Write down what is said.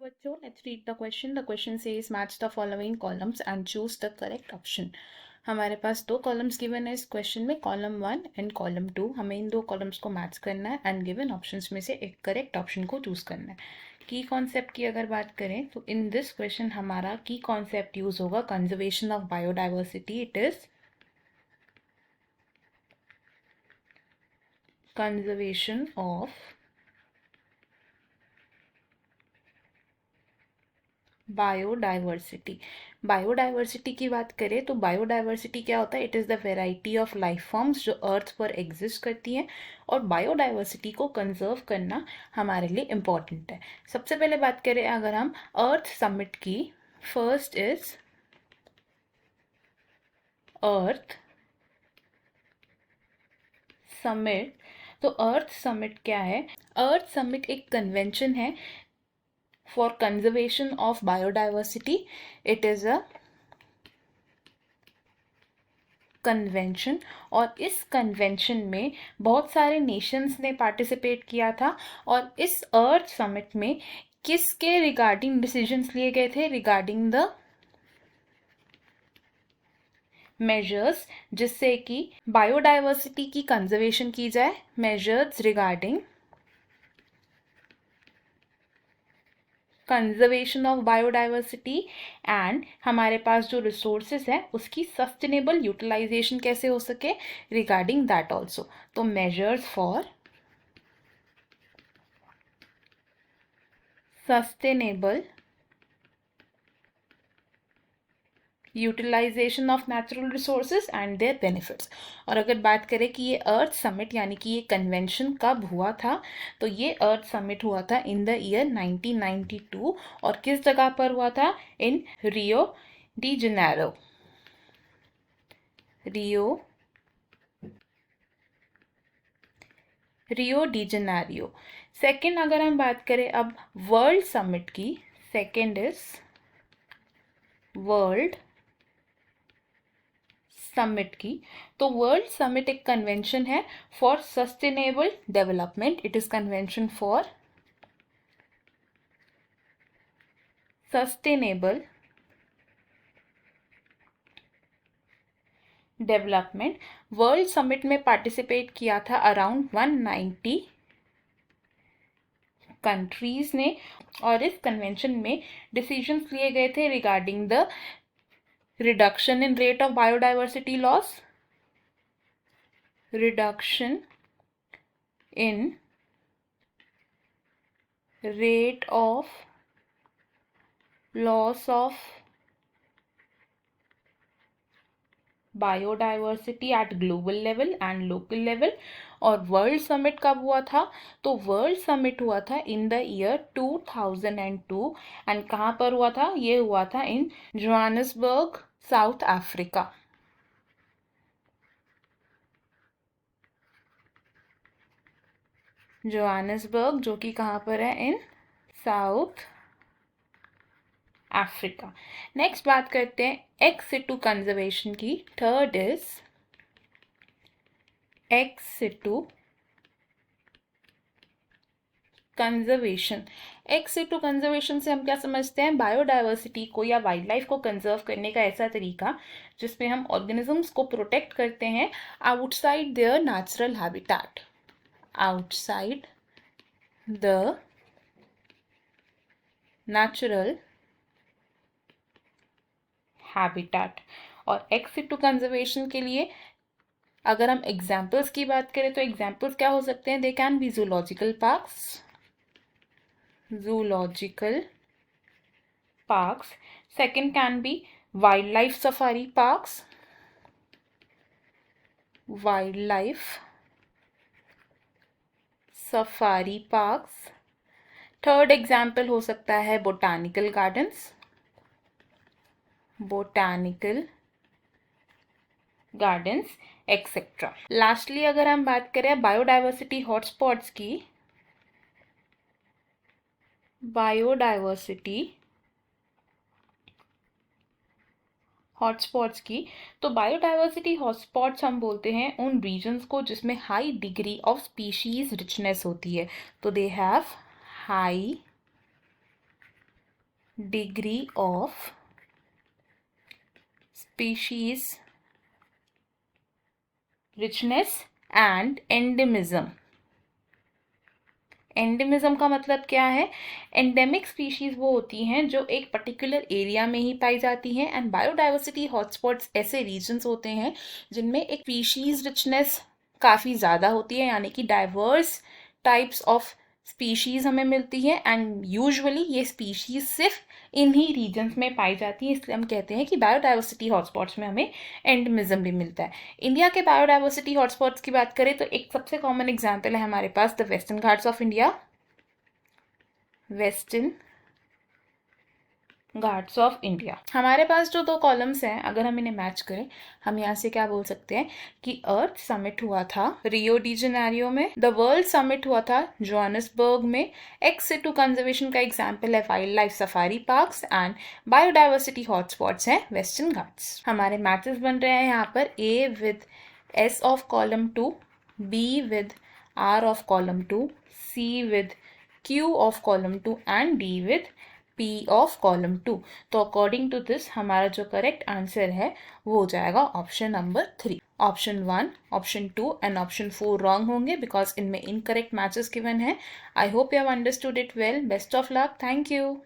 बच्चों, let's read the question. The question says match the following columns and choose the correct option. हमारे पास दो columns given है इस question में, column 1 and column 2. हमें इन दो कॉलम्स को मैच करना है एंड गिवन ऑप्शंस में से एक करेक्ट ऑप्शन को चूज करना है. की कॉन्सेप्ट की अगर बात करें तो इन दिस क्वेश्चन हमारा की कॉन्सेप्ट यूज होगा conservation of biodiversity. It is conservation of biodiversity. Biodiversity की बात करें तो बायोडाइवर्सिटी क्या होता है? It is the variety of life forms जो अर्थ पर एग्जिस्ट करती हैं, और बायोडाइवर्सिटी को कंजर्व करना हमारे लिए इम्पॉर्टेंट है. सबसे पहले बात करें अगर हम अर्थ समिट की, फर्स्ट इज अर्थ समिट. तो अर्थ समिट क्या है? अर्थ समिट एक कन्वेंशन है for conservation of biodiversity. It is a convention, और इस कन्वेंशन में बहुत सारे नेशंस ने पार्टिसिपेट किया था. और इस अर्थ समिट में किसके रिगार्डिंग डिसीजंस लिए गए थे? रिगार्डिंग द मेजर्स जिससे कि बायोडाइवर्सिटी की कंजर्वेशन की जाए. Measures regarding conservation of biodiversity, and हमारे पास जो रिसोर्सेज है उसकी सस्टेनेबल यूटिलाइजेशन कैसे हो सके, रिगार्डिंग दैट ऑल्सो. तो measures for sustainable utilization of natural resources and their benefits. और अगर बात करें कि ये अर्थ समिट यानी कि ये कन्वेंशन कब हुआ था, तो ये अर्थ समिट हुआ था इन द ईयर 1992. और किस जगह पर हुआ था? In Rio de Janeiro. Rio de Janeiro. Second अगर हम बात करें अब वर्ल्ड समिट की, सेकेंड इज वर्ल्ड समिट की. तो वर्ल्ड समिट एक कन्वेंशन है for sustainable development. It is convention for sustainable development. World summit में पार्टिसिपेट किया था अराउंड 190 कंट्रीज ने, और इस कन्वेंशन में डिसीजंस लिए गए थे regarding the reduction in rate of biodiversity loss, reduction in rate of loss of biodiversity at global level and local level. और वर्ल्ड समिट कब हुआ था? तो वर्ल्ड समिट हुआ था इन द ईयर 2002. एंड कहाँ पर हुआ था? ये हुआ था इन जोहानिसबर्ग, साउथ अफ्रीका. जोहानिसबर्ग जो कि कहाँ पर है? इन साउथ अफ्रीका. नेक्स्ट बात करते हैं एक्स सिटू कंजर्वेशन की. Third is x situ conservation. X situ conservation से हम क्या समझते हैं? बायोडाइवर्सिटी को या वाइल्ड लाइफ को कंजर्व करने का ऐसा तरीका जिसमें हम ऑर्गेनिजम्स को प्रोटेक्ट करते हैं outside there natural habitat. Outside the natural habitat. और एक्स सिटू कंजर्वेशन के लिए अगर हम एग्जाम्पल्स की बात करें तो एग्जाम्पल्स क्या हो सकते हैं? They can be zoological parks. Second can be wildlife safari parks. Third example हो सकता है बोटानिकल गार्डन्स एक्सेट्रा. लास्टली अगर हम बात करें बायोडाइवर्सिटी हॉटस्पॉट्स की, तो बायोडाइवर्सिटी हॉटस्पॉट्स हम बोलते हैं उन रीजन्स को जिसमें high degree of species richness होती है. तो they have high degree of species richness and endemism. Endemism का मतलब क्या है? एंडेमिक स्पीशीज वो होती हैं जो एक पर्टिकुलर एरिया में ही पाई जाती हैं, एंड बायोडाइवर्सिटी हॉटस्पॉट्स ऐसे रीजन्स होते हैं जिनमें एक स्पीशीज रिचनेस काफ़ी ज़्यादा होती है, यानी कि डाइवर्स टाइप्स ऑफ स्पीशीज हमें मिलती है, एंड यूजुअली ये स्पीशीज सिर्फ इन्हीं रीजन्स में पाई जाती है, इसलिए हम कहते हैं कि बायोडाइवर्सिटी हॉटस्पॉट्स में हमें एंडेमिज्म भी मिलता है। इंडिया के बायोडाइवर्सिटी हॉटस्पॉट्स की बात करें तो एक सबसे कॉमन एग्जांपल है हमारे पास the Western Ghats of India, Western Ghats of India. हमारे पास जो दो कॉलम्स हैं, अगर हम इन्हें मैच करें, हम यहाँ से क्या बोल सकते हैं कि अर्थ समिट हुआ था रियो डी जेनेरियो में, द वर्ल्ड समिट हुआ था जोहानिसबर्ग में, एक्स सिटू कंजर्वेशन का एग्जाम्पल है wildlife safari parks, and biodiversity hotspots हैं वेस्टर्न घाट्स। हमारे मैचेस बन रहे हैं यहाँ पर A with S of column 2, B with R of column 2, C with Q of column 2 and D with P of column 2। तो according to this हमारा जो करेक्ट आंसर है वो हो जाएगा option number 3। Option 1, option 2 and option 4 wrong होंगे because इनमें incorrect matches given है। I hope you have understood it well. Best of luck. Thank you.